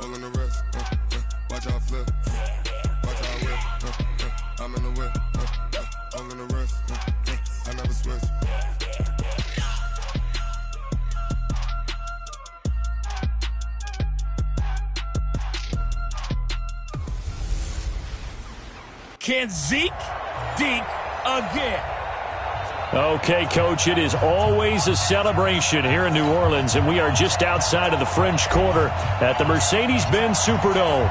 All in the rest, watch how I flip, watch how I whip, I'm in the whip, all in the rest, I never switch. Can Zeke dink again? Okay, Coach, it is always a celebration here in New Orleans, and we are just outside of the French Quarter at the Mercedes-Benz Superdome.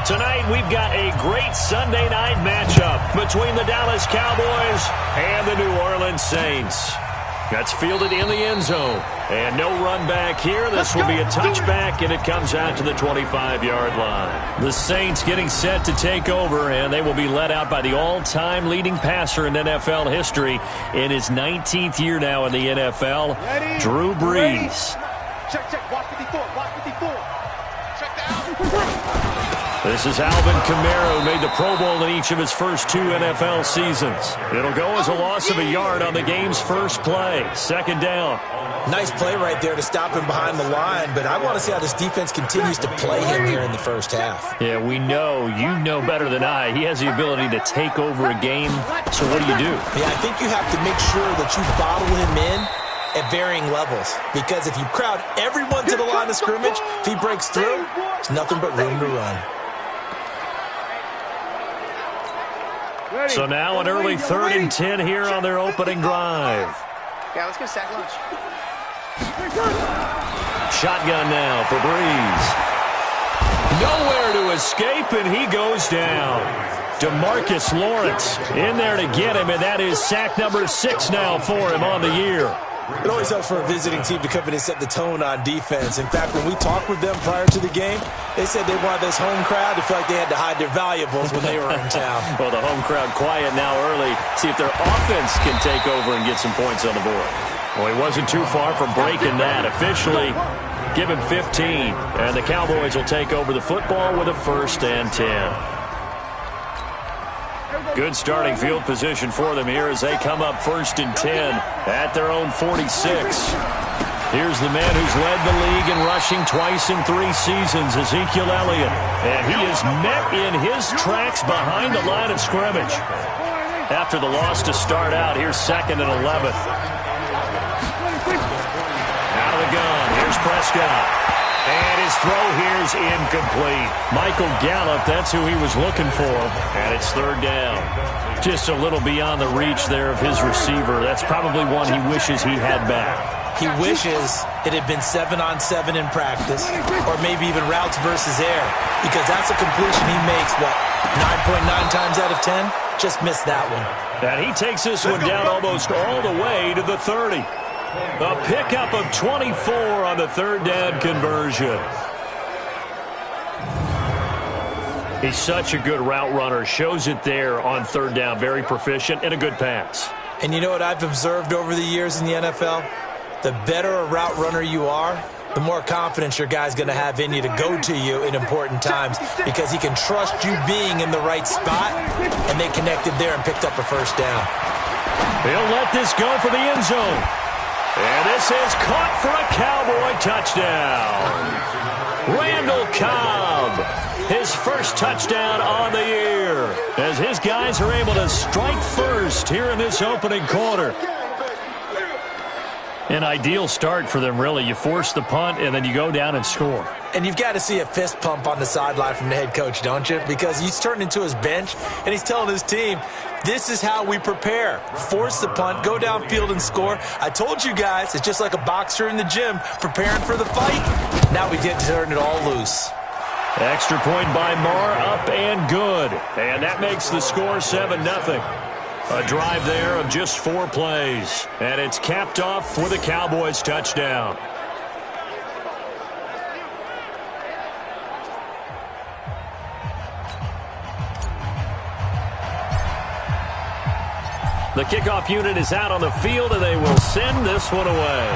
Tonight, we've got a great Sunday night matchup between the Dallas Cowboys and the New Orleans Saints. That's fielded in the end zone. And no run back here. This will be a touchback, and it comes out to the 25-yard line. The Saints getting set to take over, and they will be led out by the all-time leading passer in NFL history in his 19th year now in the NFL, Drew Brees. Check, watch 54, watch 54. Check down. This is Alvin Kamara, who made the Pro Bowl in each of his first 2 NFL seasons. It'll go as a loss of a yard on the game's first play. Second down. Nice play right there to stop him behind the line, but I want to see how this defense continues to play him here in the first half. Yeah, we know. You know better than I. He has the ability to take over a game. So what do? Yeah, I think you have to make sure that you bottle him in at varying levels, because if you crowd everyone to the line of scrimmage, if he breaks through, there's nothing but room to run. So now an early 3rd and 10 here on their opening drive. Yeah, let's go sack lunch. Shotgun now for Brees. Nowhere to escape, and he goes down. DeMarcus Lawrence in there to get him, and that is sack number 6 now for him on the year. It always helps for a visiting team to come in and set the tone on defense. In fact, when we talked with them prior to the game, they said they wanted this home crowd to feel like they had to hide their valuables when they were in town. Well, the home crowd quiet now early. See if their offense can take over and get some points on the board. Well, he wasn't too far from breaking that. Officially, give him 15. And the Cowboys will take over the football with a 1st and 10. Good starting field position for them here as they come up 1st and 10 at their own 46. Here's the man who's led the league in rushing twice in 3 seasons, Ezekiel Elliott. And he is met in his tracks behind the line of scrimmage. After the loss to start out, here's 2nd and 11. Out of the gun, here's Prescott. And his throw here is incomplete. Michael Gallup, that's who he was looking for. And it's 3rd down. Just a little beyond the reach there of his receiver. That's probably one he wishes he had back. He wishes it had been 7-on-7 in practice, or maybe even routes versus air, because that's a completion he makes, 9.9 times out of 10? Just missed that one. And he takes this one down almost all the way to the 30. A pickup of 24 on the 3rd down conversion. He's such a good route runner. Shows it there on 3rd down. Very proficient and a good pass. And you know what I've observed over the years in the NFL? The better a route runner you are, the more confidence your guy's going to have in you to go to you in important times, because he can trust you being in the right spot, and they connected there and picked up a 1st down. He'll let this go for the end zone. And this is caught for a Cowboy touchdown. Randall Cobb, his first touchdown on the year, as his guys are able to strike first here in this opening quarter. An ideal start for them, really. You force the punt, and then you go down and score. And you've got to see a fist pump on the sideline from the head coach, don't you? Because he's turned into his bench, and he's telling his team, this is how we prepare. Force the punt, go downfield and score. I told you guys, it's just like a boxer in the gym preparing for the fight. Now we get to turn it all loose. Extra point by Marr, up and good. And that makes the score 7-0. A drive there of just 4 plays. And it's capped off with a Cowboys touchdown. The kickoff unit is out on the field, and they will send this one away.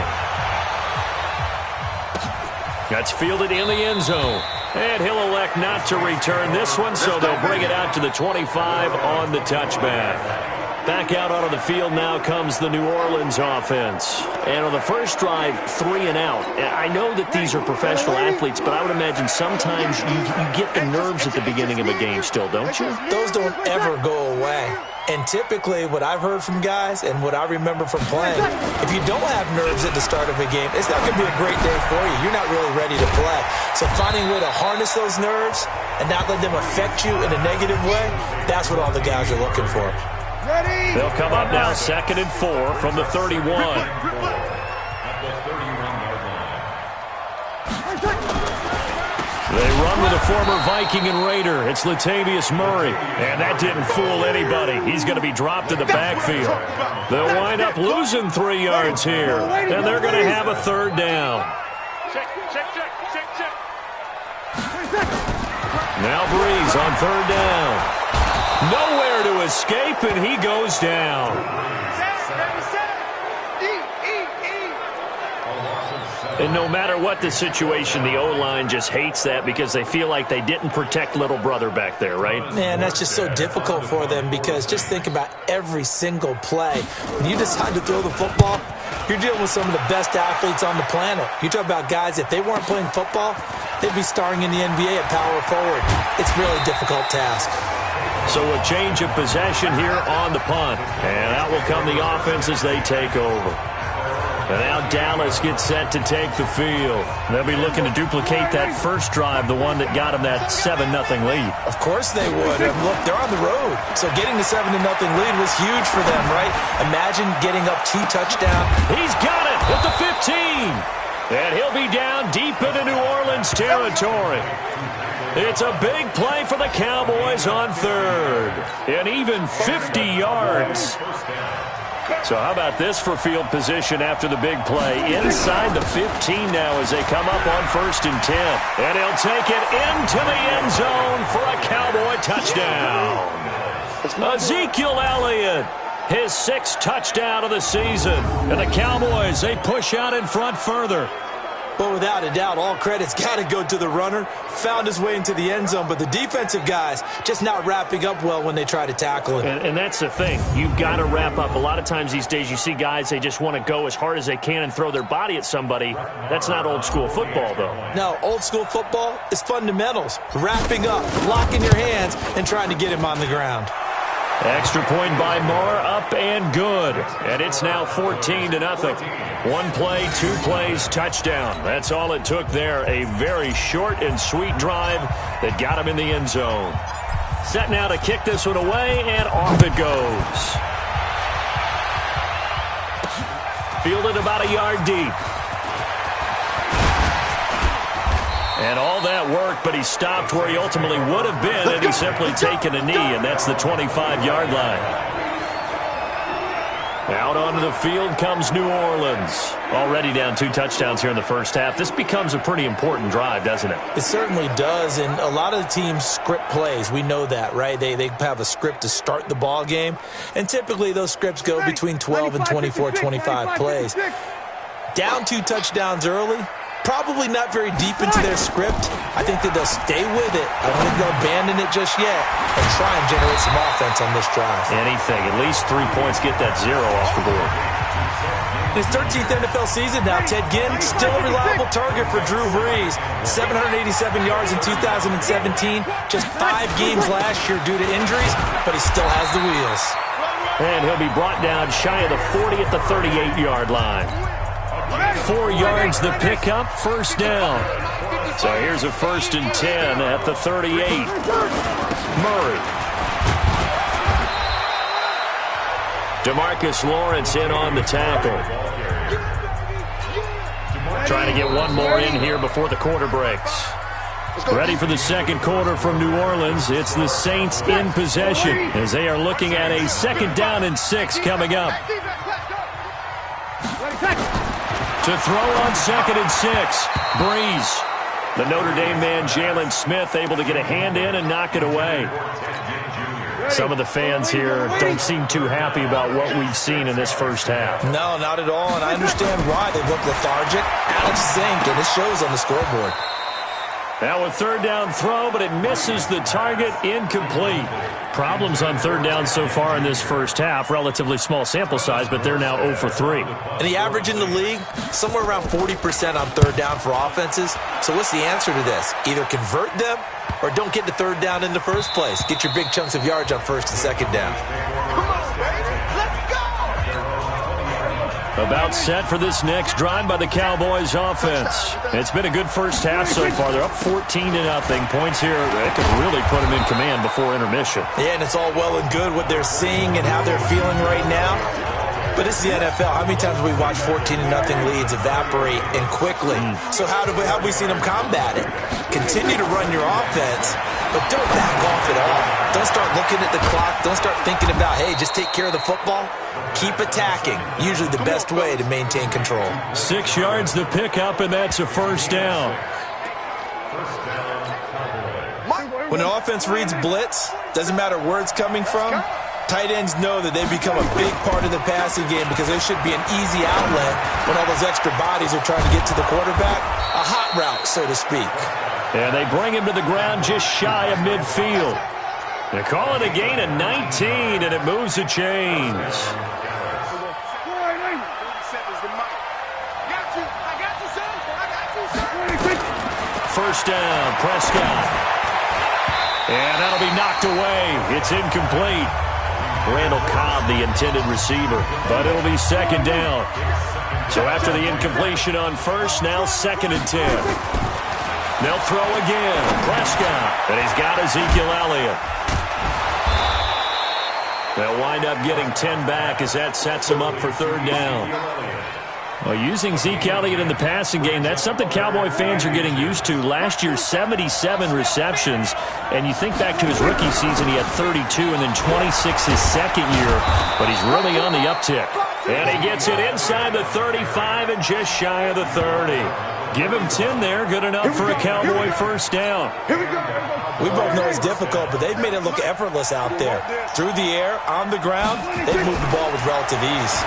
That's fielded in the end zone. And he'll elect not to return this one, so they'll bring it out to the 25 on the touchback. Back out onto the field now comes the New Orleans offense. And on the first drive, 3 and out. I know that these are professional athletes, but I would imagine sometimes you get the nerves at the beginning of a game still, don't you? Those don't ever go away. And typically what I've heard from guys and what I remember from playing, if you don't have nerves at the start of a game, it's not going to be a great day for you. You're not really ready to play. So finding a way to harness those nerves and not let them affect you in a negative way, that's what all the guys are looking for. They'll come up now 2nd and 4 from the 31. They run with a former Viking and Raider. It's Latavius Murray. And that didn't fool anybody. He's going to be dropped in the backfield. They'll wind up losing 3 yards here. And they're going to have a 3rd down. Now Breeze on 3rd down. Nowhere to escape, and he goes down. And no matter what the situation, the O-line just hates that because they feel like they didn't protect little brother back there, right? Man, that's just so difficult for them because just think about every single play. When you decide to throw the football, you're dealing with some of the best athletes on the planet. You talk about guys, if they weren't playing football, they'd be starring in the NBA at power forward. It's a really difficult task. So a change of possession here on the punt. And out will come the offense as they take over. And now Dallas gets set to take the field. They'll be looking to duplicate that first drive, the one that got them that 7-0 lead. Of course they would. And look, they're on the road. So getting the 7-0 lead was huge for them, right? Imagine getting up 2 touchdowns. He's got it at the 15. And he'll be down deep into New Orleans territory. It's a big play for the Cowboys on 3rd. And even 50 yards. So how about this for field position after the big play? Inside the 15 now as they come up on 1st and 10. And he'll take it into the end zone for a Cowboy touchdown. Ezekiel Elliott, his 6th touchdown of the season. And the Cowboys, they push out in front further. Well, without a doubt, all credit's got to go to the runner. Found his way into the end zone, but the defensive guys just not wrapping up well when they try to tackle him. And that's the thing. You've got to wrap up. A lot of times these days you see guys, they just want to go as hard as they can and throw their body at somebody. That's not old school football, though. No, old school football is fundamentals. Wrapping up, locking your hands, and trying to get him on the ground. Extra point by Moore, up and good. And it's now 14-0. 1 play, 2 plays, touchdown. That's all it took there. A very short and sweet drive that got him in the end zone. Set now to kick this one away, and off it goes. Fielded about a yard deep. And all that work, but he stopped where he ultimately would have been, and he's simply taken a knee, and that's the 25-yard line. Out onto the field comes New Orleans. Already down 2 touchdowns here in the first half. This becomes a pretty important drive, doesn't it? It certainly does, and a lot of the teams script plays. We know that, right? They have a script to start the ball game, and typically those scripts go between 12 and 24, 25 plays. Down 2 touchdowns early. Probably not very deep into their script. I think that they'll stay with it. I don't think they'll abandon it just yet and try and generate some offense on this drive. Anything. At least 3 points, get that 0 off the board. His 13th NFL season now, Ted Ginn, still a reliable target for Drew Brees. 787 yards in 2017. Just 5 games last year due to injuries, but he still has the wheels. And he'll be brought down shy of the 40 at the 38-yard line. 4 yards the pickup, 1st down. So here's a 1st and 10 at the 38. Murray. DeMarcus Lawrence in on the tackle. Trying to get one more in here before the quarter breaks. Ready for the second quarter from New Orleans. It's the Saints in possession as they are looking at a 2nd down and 6 coming up. To throw on 2nd and 6. Breeze. The Notre Dame man, Jalen Smith, able to get a hand in and knock it away. Some of the fans here don't seem too happy about what we've seen in this first half. No, not at all, and I understand why. They look lethargic, out of sync, and it shows on the scoreboard. Now a third down throw, but it misses the target, incomplete. Problems on third down so far in this first half. Relatively small sample size, but they're now 0 for 3. And the average in the league, somewhere around 40% on third down for offenses. So what's the answer to this? Either convert them or don't get the third down in the first place. Get your big chunks of yards on first and second down. Come on, baby. Let's go. About set for this next drive by the Cowboys offense. It's been a good first half so far. They're up 14-0. Points here, they could really put them in command before intermission. Yeah, and it's all well and good what they're seeing and how they're feeling right now. But it's the NFL. How many times have we watched 14-0 leads evaporate and quickly? So how have we seen them combat it? Continue to run your offense, but don't back off at all. Don't start looking at the clock. Don't start thinking about, hey, just take care of the football. Keep attacking. Usually the best way to maintain control. 6 yards the pickup, and that's a first down. When an offense reads blitz, doesn't matter where it's coming from, tight ends know that they become a big part of the passing game because there should be an easy outlet when all those extra bodies are trying to get to the quarterback. A hot route, so to speak. And they bring him to the ground just shy of midfield. They call it a gain of 19, and it moves the chains. First down, Prescott. And that'll be knocked away. It's incomplete. Randall Cobb, the intended receiver, but it'll be second down. So after the incompletion on first, now 2nd and 10. They'll throw again. Prescott, and he's got Ezekiel Elliott. They'll wind up getting 10 back as that sets them up for third down. Well, using Zeke Elliott in the passing game, that's something Cowboy fans are getting used to. Last year, 77 receptions, and you think back to his rookie season, he had 32 and then 26 his second year, but he's really on the uptick. And he gets it inside the 35 and just shy of the 30. Give him 10 there, good enough for a Cowboy first down. We both know it's difficult, but they've made it look effortless out there. Through the air, on the ground, they've moved the ball with relative ease.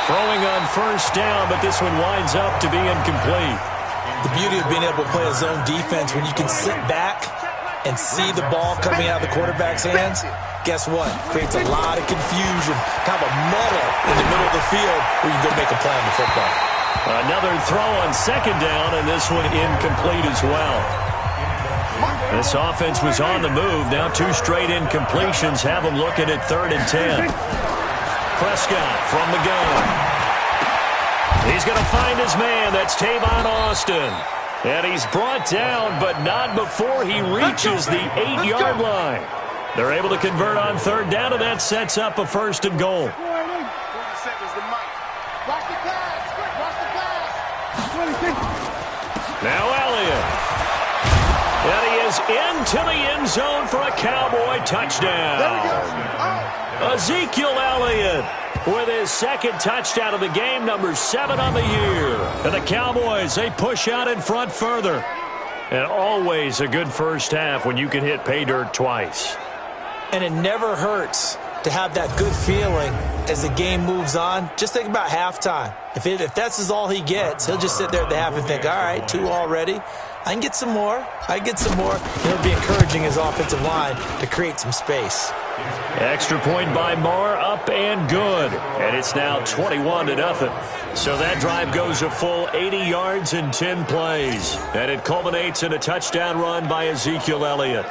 Throwing on first down, but this one winds up to be incomplete. The beauty of being able to play a zone defense when you can sit back and see the ball coming out of the quarterback's hands, guess what? Creates a lot of confusion, kind of a muddle in the middle of the field where you can go make a play on the football. Another throw on second down, and this one incomplete as well. This offense was on the move. Now 2 straight incompletions have them looking at 3rd and 10. Prescott from the gun. He's going to find his man. That's Tavon Austin. And he's brought down, but not before he reaches the 8-yard line. They're able to convert on third down, and that sets up a 1st and goal. 40 seconds to Mike. Watch the pass. Watch the pass. Now Elliott. And he is into the end zone for a Cowboy touchdown. Ezekiel Elliott with his 2nd touchdown of the game, number 7 on the year. And the Cowboys, they push out in front further. And always a good first half when you can hit pay dirt twice. And it never hurts to have that good feeling as the game moves on. Just think about halftime. If that's all he gets, he'll just sit there at the half and think, all right, 2 already. I can get some more. It'll be encouraging his offensive line to create some space. Extra point by Marr, up and good. And it's now 21-0. So that drive goes a full 80 yards in 10 plays. And it culminates in a touchdown run by Ezekiel Elliott.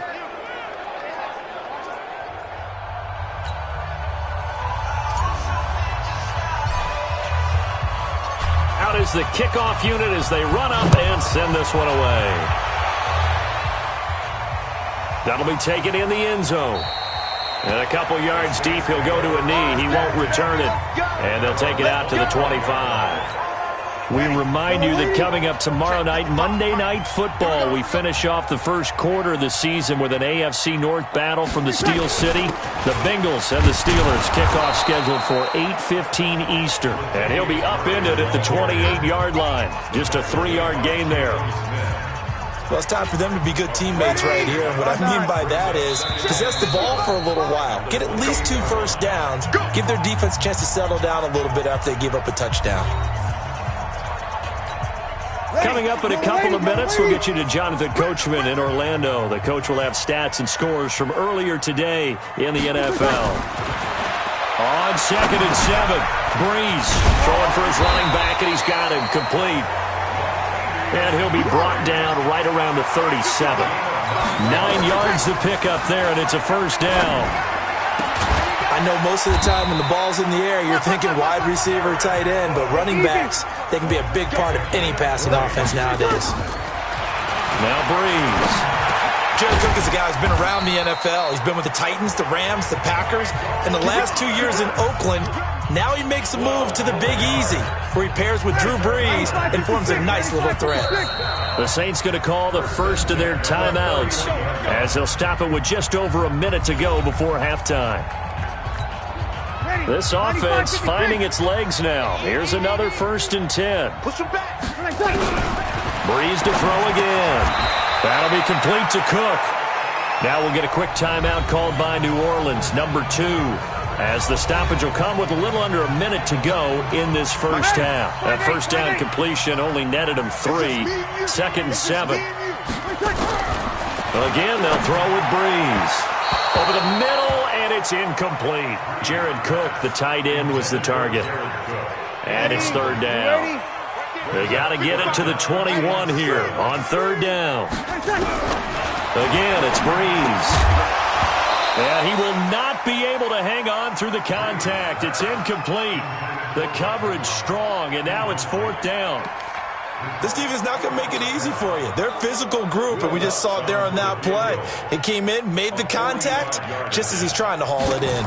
Out is the kickoff unit as they run up and send this one away. That'll be taken in the end zone. And a couple yards deep, he'll go to a knee. He won't return it. And they'll take it out to the 25. We remind you that coming up tomorrow night, Monday Night Football, we finish off the first quarter of the season with an AFC North battle from the Steel City. The Bengals and the Steelers kickoff scheduled for 8:15 Eastern. And he'll be upended at the 28-yard line. Just a 3-yard gain there. Well, it's time for them to be good teammates right here. And what I mean by that is possess the ball for a little while. Get at least 2 first downs. Give their defense a chance to settle down a little bit after they give up a touchdown. Coming up in a couple of minutes, we'll get you to Jonathan Coachman in Orlando. The coach will have stats and scores from earlier today in the NFL. On 2nd and 7, Breeze throwing for his running back, and he's got him complete. And he'll be brought down right around the 37. 9 yards to pick up there, and it's a first down. I know most of the time when the ball's in the air, you're thinking wide receiver, tight end, but running backs, they can be a big part of any passing offense nowadays. Now Breeze. Jared Cook is a guy who's been around the NFL. He's been with the Titans, the Rams, the Packers, and the last 2 years in Oakland. Now he makes a move to the Big Easy, where he pairs with Drew Brees and forms a nice little threat. The Saints going to call the first of their timeouts as they'll stop it with just over a minute to go before halftime. This offense finding its legs now. Here's another 1st and 10. Breeze to throw again. That'll be complete to Cook. Now we'll get a quick timeout called by New Orleans, number 2, as the stoppage will come with a little under a minute to go in this first half. That first down completion only netted him 3. 2nd and 7. Again, they'll throw with Breeze. Over the middle, and it's incomplete. Jared Cook, the tight end, was the target. And it's 3rd down. They got to get it to the 21 here on 3rd down. Again, it's Breeze. And he will not be able to hang on through the contact. It's incomplete. The coverage strong, and now it's 4th down. This defense is not going to make it easy for you. They're a physical group, and we just saw it there on that play. He came in, made the contact, just as he's trying to haul it in.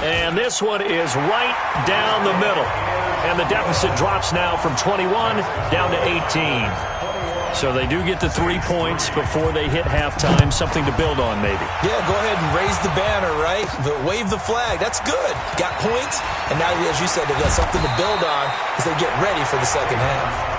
And this one is right down the middle. And the deficit drops now from 21 down to 18. So they do get the 3 points before they hit halftime. Something to build on, maybe. Yeah, go ahead and raise the banner, right? Wave the flag. That's good. Got points, and now, as you said, they got something to build on as they get ready for the second half.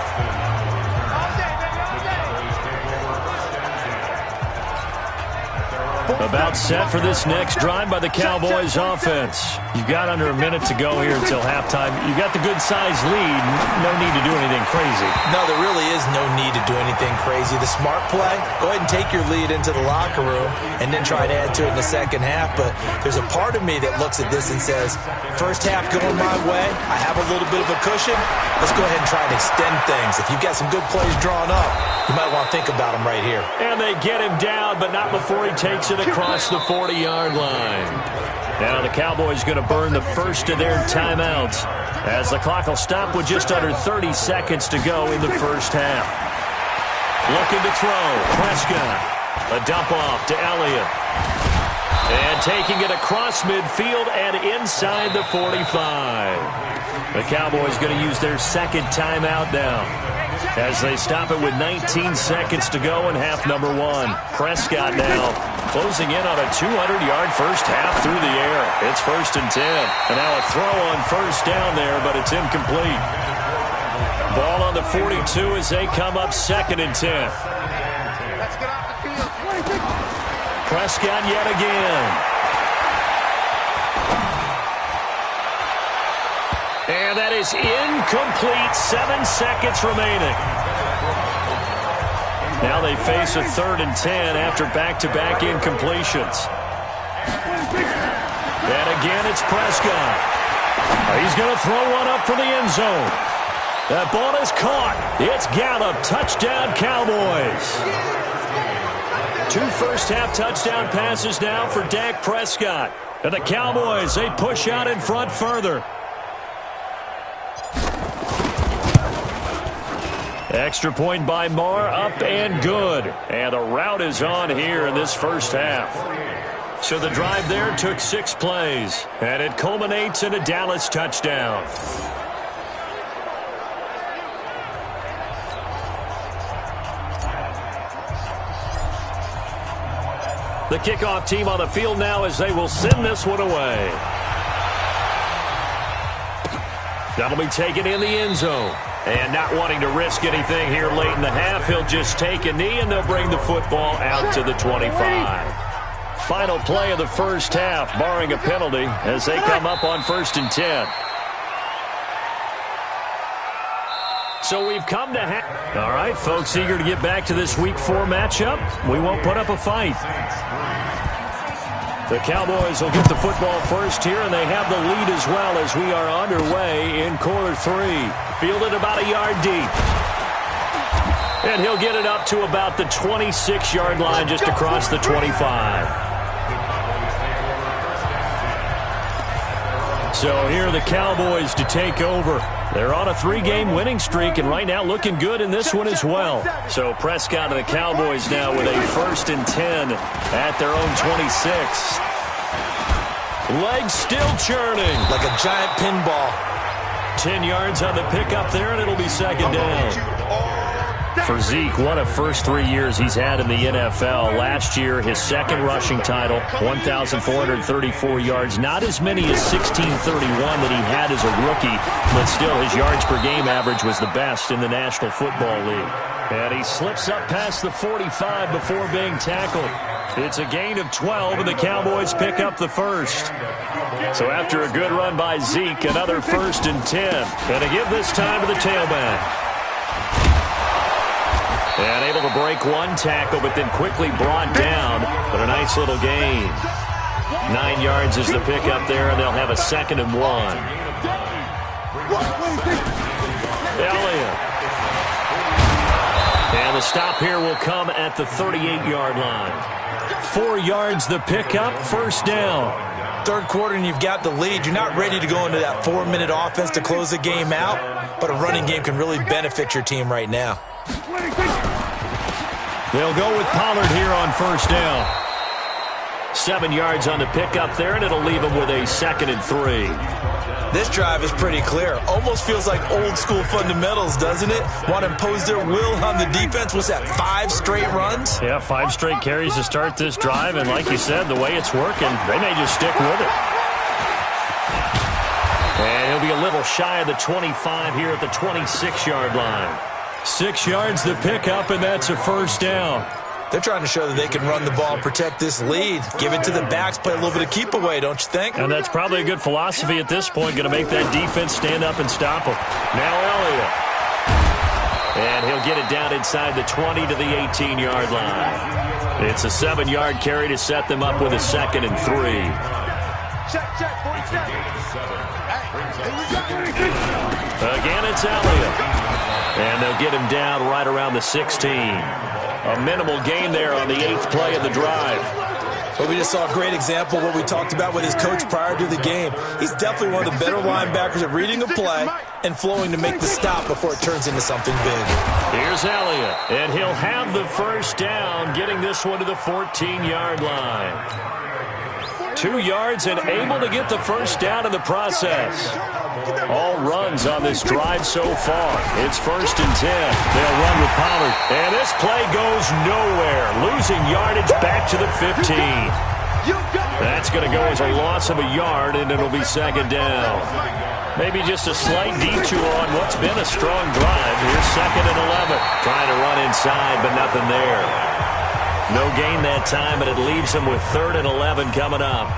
About set for this next drive by the Cowboys offense. You've got under a minute to go here until halftime. You've got the good-sized lead. No need to do anything crazy. No, there really is no need to do anything crazy. The smart play, go ahead and take your lead into the locker room and then try to add to it in the second half. But there's a part of me that looks at this and says, first half going my way, I have a little bit of a cushion. Let's go ahead and try and extend things. If you've got some good plays drawn up, you might want to think about them right here. And they get him down, but not before he takes it across the 40-yard line. Now the Cowboys going to burn the first of their timeouts as the clock will stop with just under 30 seconds to go in the first half. Looking to throw. Prescott. A dump off to Elliott. And taking it across midfield and inside the 45. The Cowboys going to use their second timeout now as they stop it with 19 seconds to go in half number 1. Prescott now closing in on a 200-yard first half through the air. It's 1st and 10. And now a throw on first down there, but it's incomplete. Ball on the 42 as they come up 2nd and 10. Let's get off the field. Prescott yet again. And that is incomplete. 7 seconds remaining. Now they face a 3rd and 10 after back-to-back incompletions. And again, it's Prescott. He's going to throw one up for the end zone. That ball is caught. It's Gallup. Touchdown, Cowboys. 2 first-half touchdown passes now for Dak Prescott. And the Cowboys, they push out in front further. Extra point by Marr, up and good. And the route is on here in this first half. So the drive there took 6 plays, and it culminates in a Dallas touchdown. The kickoff team on the field now as they will send this one away. That'll be taken in the end zone. And not wanting to risk anything here late in the half, he'll just take a knee and they'll bring the football out to the 25. Final play of the first half, barring a penalty, as they come up on 1st and 10. So we've come to all right, folks, eager to get back to this Week 4 matchup. We won't put up a fight. The Cowboys will get the football first here, and they have the lead as well as we are underway in quarter 3. Fielded about a yard deep. And he'll get it up to about the 26-yard line, just across the 25. So here are the Cowboys to take over. They're on a 3-game winning streak, and right now looking good in this one as well. So Prescott and the Cowboys now with a 1st and 10 at their own 26. Legs still churning. Like a giant pinball. 10 yards on the pickup there, and it'll be 2nd down. For Zeke, what a first 3 years he's had in the NFL. Last year, his 2nd rushing title, 1,434 yards. Not as many as 1,631 that he had as a rookie, but still his yards per game average was the best in the National Football League. And he slips up past the 45 before being tackled. It's a gain of 12, and the Cowboys pick up the 1st. So after a good run by Zeke, another 1st and 10. And to give this time to the tailback. And able to break one tackle, but then quickly brought down. But a nice little gain. 9 yards is the pickup there, and they'll have a 2nd and 1. Elliott. And the stop here will come at the 38-yard line. 4 yards the pickup, 1st down. 3rd quarter and you've got the lead. You're not ready to go into that 4-minute offense to close the game out, but a running game can really benefit your team right now. They'll go with Pollard here on 1st down. 7 yards on the pickup there, and it'll leave them with a 2nd and 3. This drive is pretty clear. Almost feels like old school fundamentals, doesn't it? Want to impose their will on the defense. Was that 5 straight runs? Yeah, 5 straight carries to start this drive, and like you said, the way it's working, they may just stick with it. And he'll be a little shy of the 25 here at the 26-yard line. 6 yards the pickup, and that's a 1st down. They're trying to show that they can run the ball and protect this lead. Give it to the backs, play a little bit of keep away, don't you think? And that's probably a good philosophy at this point, going to make that defense stand up and stop them. Now Elliott. And he'll get it down inside the 20 to the 18-yard line. It's a 7-yard carry to set them up with a 2nd and 3. Again, it's Elliott. And they'll get him down right around the 16. A minimal gain there on the 8th play of the drive. Well, we just saw a great example of what we talked about with his coach prior to the game. He's definitely one of the better linebackers at reading a play and flowing to make the stop before it turns into something big. Here's Elliott, and he'll have the 1st down, getting this one to the 14-yard line. 2 yards and able to get the 1st down in the process. All runs on this drive so far. It's 1st and 10. They'll run with Pollard. And this play goes nowhere. Losing yardage back to the 15. That's going to go as a loss of a yard, and it'll be 2nd down. Maybe just a slight detour on what's been a strong drive. Here's 2nd and 11. Trying to run inside, but nothing there. No gain that time, but it leaves him with 3rd and 11 coming up.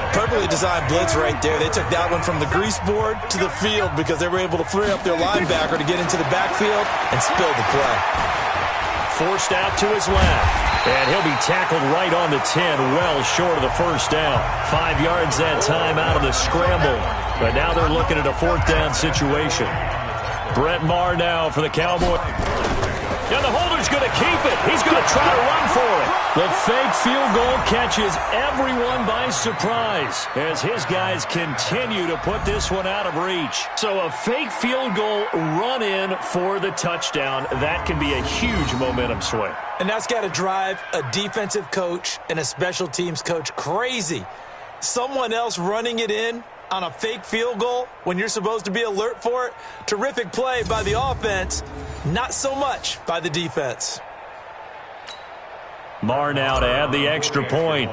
Perfectly designed blitz right there. They took that one from the grease board to the field because they were able to free up their linebacker to get into the backfield and spill the play. Forced out to his left. And he'll be tackled right on the 10, well short of the 1st down. 5 yards that time out of the scramble. But now they're looking at a 4th down situation. Brett Maher now for the Cowboys. And the holder's going to keep it. He's going to try to run for it. The fake field goal catches everyone by surprise as his guys continue to put this one out of reach. So a fake field goal run in for the touchdown. That can be a huge momentum swing. And that's got to drive a defensive coach and a special teams coach crazy. Someone else running it in on a fake field goal when you're supposed to be alert for it. Terrific play by the offense, not so much by the defense. Maher now to add the extra point.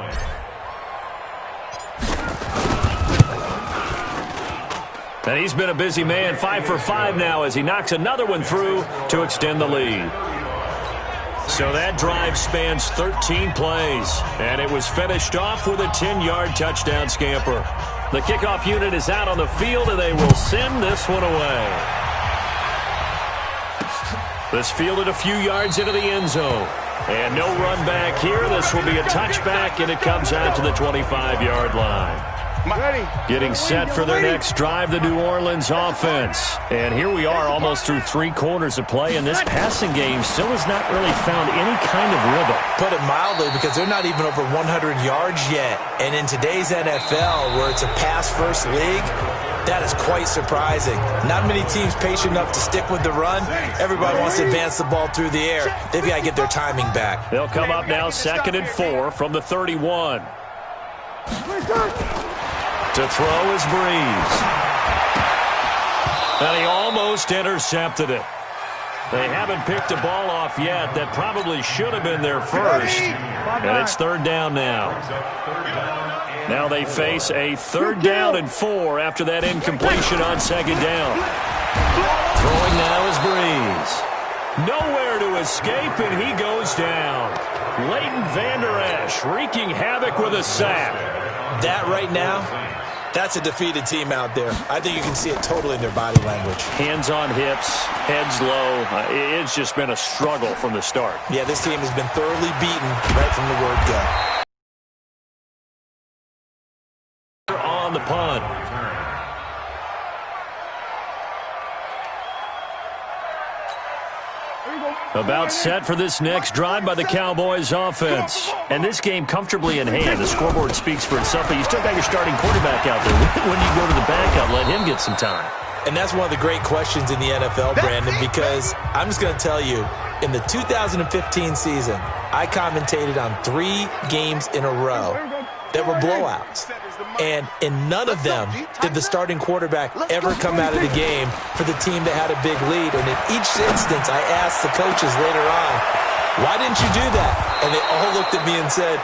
And he's been a busy man, 5 for 5 now as he knocks another one through to extend the lead. So that drive spans 13 plays, and it was finished off with a 10-yard touchdown scamper. The kickoff unit is out on the field, and they will send this one away. This fielded a few yards into the end zone. And no run back here. This will be a touchback, and it comes out to the 25-yard line. Getting set for their next drive, the New Orleans offense. And here we are almost through 3 quarters of play, and this passing game still has not really found any kind of rhythm. Put it mildly, because they're not even over 100 yards yet. And in today's NFL, where it's a pass-first league, that is quite surprising. Not many teams patient enough to stick with the run. Everybody wants to advance the ball through the air. They've got to get their timing back. They'll come up now 2nd and 4 from the 31. To throw is Breeze. And he almost intercepted it. They haven't picked a ball off yet. That probably should have been their first. And it's 3rd down now. Now they face a 3rd down and 4 after that incompletion on 2nd down. Throwing now is Breeze. Nowhere to escape, and he goes down. Leighton Vander Esch wreaking havoc with a sack. That right now, that's a defeated team out there. I think you can see it totally in their body language. Hands on hips, heads low. It's just been a struggle from the start. Yeah, this team has been thoroughly beaten right from the word go. On the punt. About set for this next drive by the Cowboys offense. And this game comfortably in hand. The scoreboard speaks for itself, but you still got your starting quarterback out there. When do you go to the backup, let him get some time? And that's one of the great questions in the NFL, Brandon, because I'm just going to tell you, in the 2015 season, I commentated on 3 games in a row that were blowouts. And in none of them did the starting quarterback ever come out of the game for the team that had a big lead. And in each instance, I asked the coaches later on, why didn't you do that? And they all looked at me and said,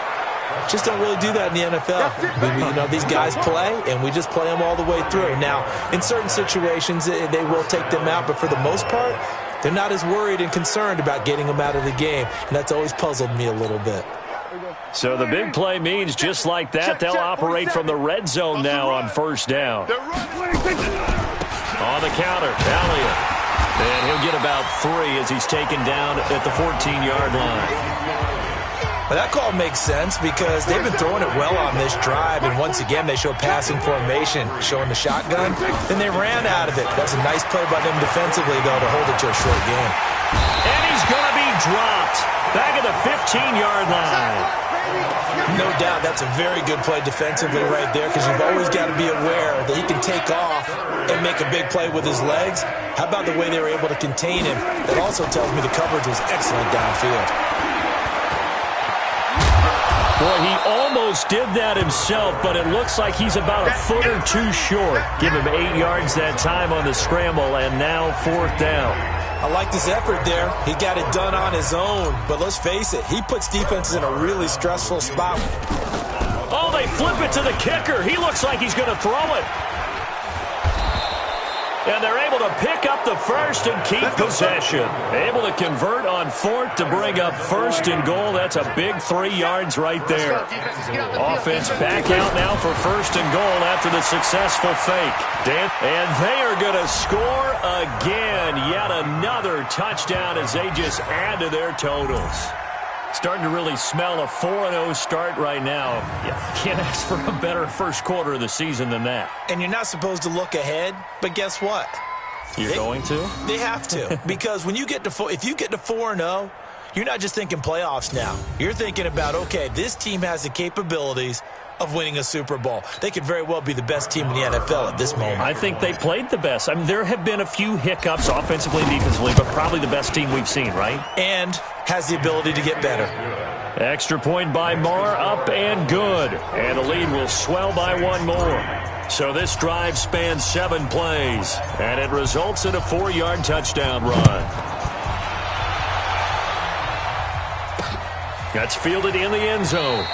just don't really do that in the NFL. These guys play, and we just play them all the way through. Now, in certain situations, they will take them out, but for the most part, they're not as worried and concerned about getting them out of the game. And that's always puzzled me a little bit. So the big play means just like that, they'll operate from the red zone now on 1st down. On the counter, Elliott. And he'll get about 3 as he's taken down at the 14-yard line. Well, that call makes sense because they've been throwing it well on this drive, and once again they show passing formation, showing the shotgun. Then they ran out of it. That's a nice play by them defensively, though, to hold it to a short game. And he's going to be dropped back at the 15-yard line. No doubt that's a very good play defensively right there, because you've always got to be aware that he can take off and make a big play with his legs. How about the way they were able to contain him? That also tells me the coverage was excellent downfield. Boy, he almost did that himself, but it looks like he's about a foot or 2 short. Give him 8 yards that time on the scramble, and now 4th down. I like this effort there. He got it done on his own, but let's face it, he puts defenses in a really stressful spot. Oh, they flip it to the kicker. He looks like he's going to throw it. And they're able to pick up the first and keep possession. Able to convert on 4th to bring up 1st and goal. That's a big 3 yards right there. Offense back out now for 1st and goal after the successful fake. And they are going to score again. Yet another touchdown as they just add to their totals. Starting to really smell a 4-0 start right now. Yeah, can't ask for a better first quarter of the season than that. And you're not supposed to look ahead, but guess what? You're going to? They have to, because when you get to if you get to 4-0, you're not just thinking playoffs now. You're thinking about, okay, this team has the capabilities of winning a Super Bowl. They could very well be the best team in the NFL at this moment. I think they played the best. I mean, there have been a few hiccups offensively and defensively, but probably the best team we've seen, right? And has the ability to get better. Extra point by Marr, up and good. And the lead will swell by 1 more. So this drive spans 7 plays, and it results in a 4-yard touchdown run. That's fielded in the end zone.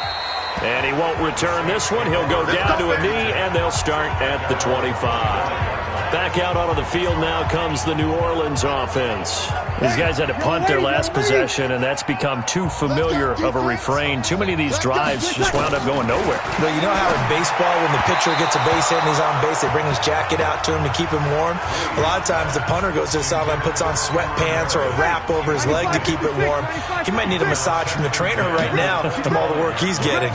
And he won't return this one. He'll go down to a knee, and they'll start at the 25. Back out onto the field now comes the New Orleans offense. These guys had to punt their last possession, and that's become too familiar of a refrain. Too many of these drives just wound up going nowhere. Well, you know how in baseball, when the pitcher gets a base hit and he's on base, they bring his jacket out to him to keep him warm? A lot of times the punter goes to the sideline, puts on sweatpants or a wrap over his leg to keep it warm. He might need a massage from the trainer right now from all the work he's getting.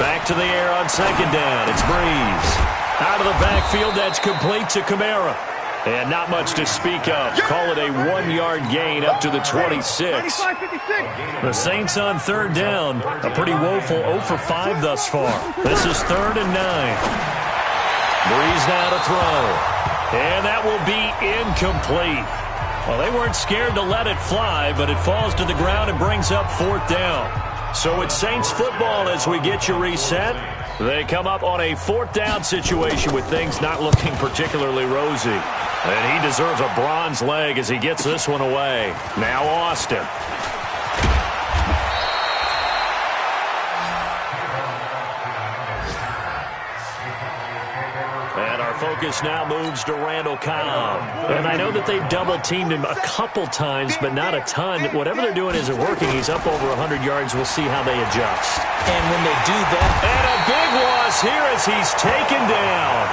Back to the air on second down. It's Breeze. Out of the backfield, that's complete to Kamara. And not much to speak of. Call it a 1-yard gain up to the 26. The Saints on third down. A pretty woeful 0 for 5 thus far. This is 3rd and 9. Breeze now to throw. And that will be incomplete. Well, they weren't scared to let it fly, but it falls to the ground and brings up 4th down. So it's Saints football as we get you reset. They come up on a 4th down situation with things not looking particularly rosy. And he deserves a bronze leg as he gets this one away. Now Austin. And our focus now moves to Randall Cobb. And I know that they've double-teamed him a couple times, but not a ton. Whatever they're doing isn't working. He's up over 100 yards. We'll see how they adjust. And when they do that... And a big loss here as he's taken down.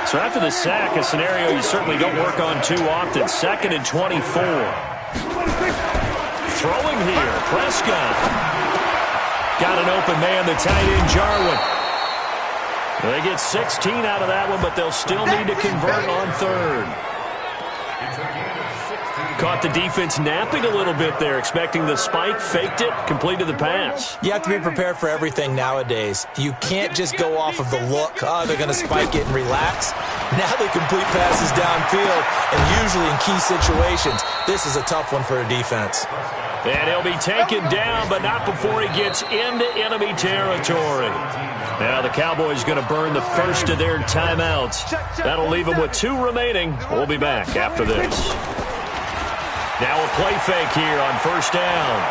So after the sack, a scenario you certainly don't work on too often. 2nd and 24. Throwing here, Prescott. Got an open man, the tight end, Jarwin. They get 16 out of that one, but they'll still need to convert on 3rd. Caught the defense napping a little bit there, expecting the spike, faked it, completed the pass. You have to be prepared for everything nowadays. You can't just go off of the look, they're going to spike it and relax. Now they complete passes downfield, and usually in key situations, this is a tough one for a defense. And he'll be taken down, but not before he gets into enemy territory. Now the Cowboys going to burn the first of their timeouts. That'll leave them with 2 remaining. We'll be back after this. Now a play fake here on 1st down.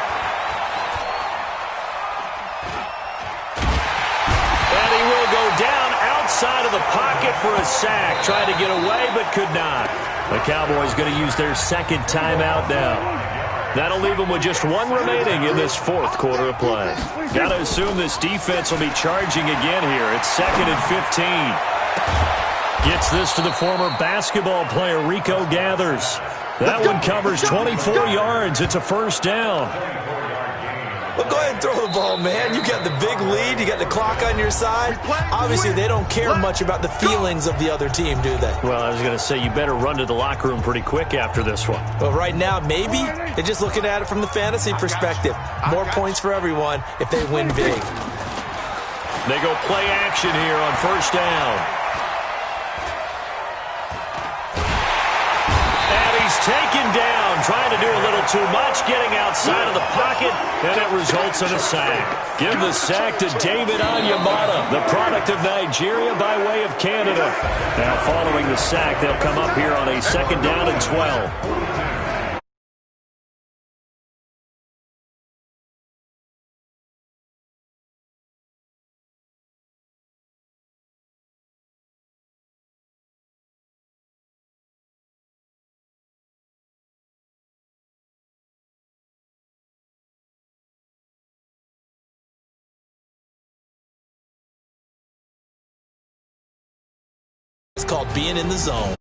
And he will go down outside of the pocket for a sack. Tried to get away, but could not. The Cowboys going to use their 2nd timeout now. That'll leave them with just 1 remaining in this 4th quarter of play. Got to assume this defense will be charging again here. It's 2nd and 15. Gets this to the former basketball player, Rico Gathers. That one covers 24 yards. It's a 1st down. Well, go ahead and throw the ball, man. You got the big lead. You got the clock on your side. Obviously, they don't care much about the feelings of the other team, do they? Well, I was going to say, you better run to the locker room pretty quick after this one. Well, right now, maybe they're just looking at it from the fantasy perspective. More points for everyone if they win big. They go play action here on 1st down. Taken down, trying to do a little too much, getting outside of the pocket, and it results in a sack. Give the sack to David Onyemata, the product of Nigeria by way of Canada. Now following the sack, they'll come up here on a 2nd down and 12. It's called being in the zone.